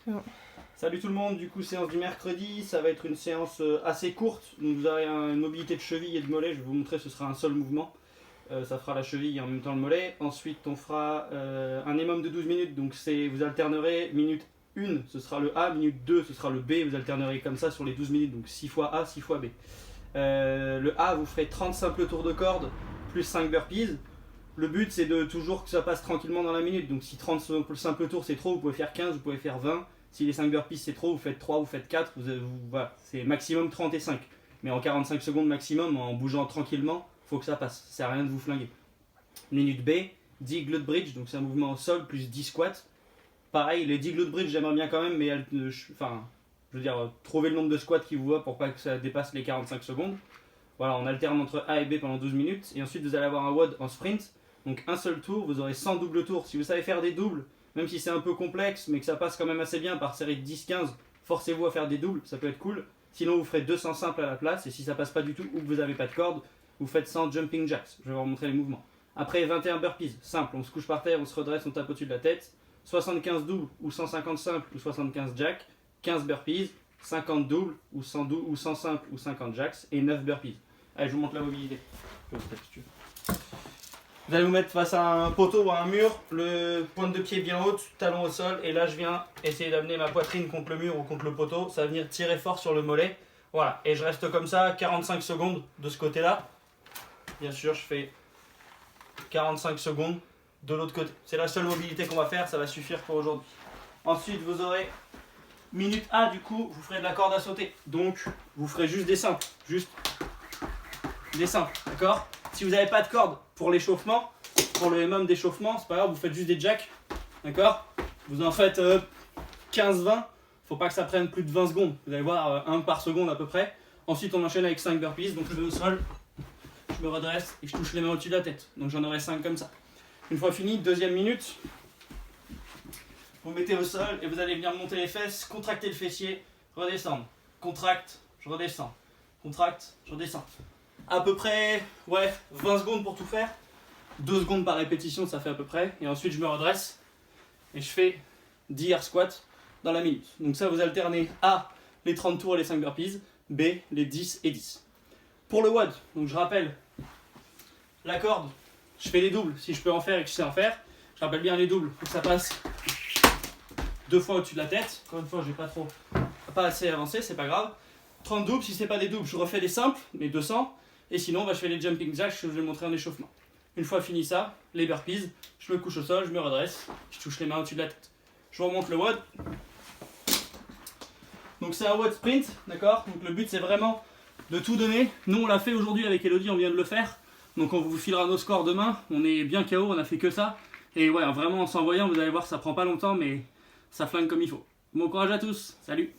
Non. Salut tout le monde, du coup séance du mercredi, ça va être une séance assez courte, donc vous aurez une mobilité de cheville et de mollet, je vais vous montrer, ce sera un seul mouvement, ça fera la cheville et en même temps le mollet. Ensuite on fera un EMOM de 12 minutes, donc vous alternerez minute 1 ce sera le A, minute 2 ce sera le B, vous alternerez comme ça sur les 12 minutes, donc 6 fois A, 6 fois B. Le A vous ferez 30 simples tours de corde plus 5 burpees. Le but c'est de toujours que ça passe tranquillement dans la minute, donc si 30 simples tours c'est trop, vous pouvez faire 15, vous pouvez faire 20. Si les 5 burpees c'est trop, vous faites 3, vous faites 4, voilà, c'est maximum 30 et 5. Mais en 45 secondes maximum, en bougeant tranquillement, il faut que ça passe, ça sert à rien de vous flinguer. Minute B, 10 glute bridge, donc c'est un mouvement au sol plus 10 squats. Pareil, les 10 glute bridge j'aimerais bien quand même, mais je veux dire, trouvez le nombre de squats qui vous va pour pas que ça dépasse les 45 secondes. Voilà, on alterne entre A et B pendant 12 minutes, et ensuite vous allez avoir un WOD en sprint. Donc un seul tour, vous aurez 100 doubles tours. Si vous savez faire des doubles, même si c'est un peu complexe, mais que ça passe quand même assez bien par série de 10-15, forcez-vous à faire des doubles, ça peut être cool. Sinon vous ferez 200 simples à la place, et si ça passe pas du tout ou que vous n'avez pas de corde, vous faites 100 jumping jacks. Je vais vous montrer les mouvements. Après 21 burpees, simple, on se couche par terre, on se redresse, on tape au-dessus de la tête. 75 doubles ou 150 simples ou 75 jacks, 15 burpees, 50 doubles ou 100 simples ou 50 jacks et 9 burpees. Allez, je vous montre la mobilité. Je vais vous taper, si tu veux. Vous allez vous mettre face à un poteau ou à un mur, le pointe de pied bien haute, talon au sol, et là je viens essayer d'amener ma poitrine contre le mur ou contre le poteau, ça va venir tirer fort sur le mollet. Voilà, et je reste comme ça 45 secondes de ce côté-là. Bien sûr, je fais 45 secondes de l'autre côté. C'est la seule mobilité qu'on va faire, ça va suffire pour aujourd'hui. Ensuite, vous aurez minute A, du coup, vous ferez de la corde à sauter. Donc, vous ferez juste des simples, d'accord? Si vous n'avez pas de corde pour l'échauffement, pour le EMOM d'échauffement, c'est pas grave, vous faites juste des jacks, d'accord? Vous en faites 15-20, faut pas que ça prenne plus de 20 secondes, vous allez voir 1 par seconde à peu près. Ensuite on enchaîne avec 5 burpees, donc je vais au sol, je me redresse et je touche les mains au-dessus de la tête, donc j'en aurai 5 comme ça. Une fois fini, deuxième minute, vous mettez au sol et vous allez venir monter les fesses, contracter le fessier, redescendre, contracte, je redescends, contracte, je redescends. À peu près 20 secondes pour tout faire, 2 secondes par répétition, ça fait à peu près, et ensuite je me redresse et je fais 10 air squats dans la minute. Donc ça, vous alternez A, les 30 tours et les 5 burpees, B, les 10 et 10. Pour le WOD, donc je rappelle la corde, je fais les doubles si je peux en faire et que je sais en faire. Je rappelle bien les doubles, il faut que ça passe 2 fois au-dessus de la tête. Encore une fois, j'ai pas assez avancé, c'est pas grave. 30 doubles, si c'est pas des doubles, je refais les simples, mais 200. Et sinon, je fais les jumping jacks, je vais le montrer en échauffement. Une fois fini ça, les burpees, je me couche au sol, je me redresse, je touche les mains au-dessus de la tête. Je vous remonte le WOD. Donc c'est un WOD sprint, d'accord? Donc le but c'est vraiment de tout donner. Nous on l'a fait aujourd'hui avec Elodie, on vient de le faire. Donc on vous filera nos scores demain. On est bien KO, on a fait que ça. Et ouais, vraiment en s'envoyant, vous allez voir, ça prend pas longtemps, mais ça flingue comme il faut. Bon courage à tous, salut!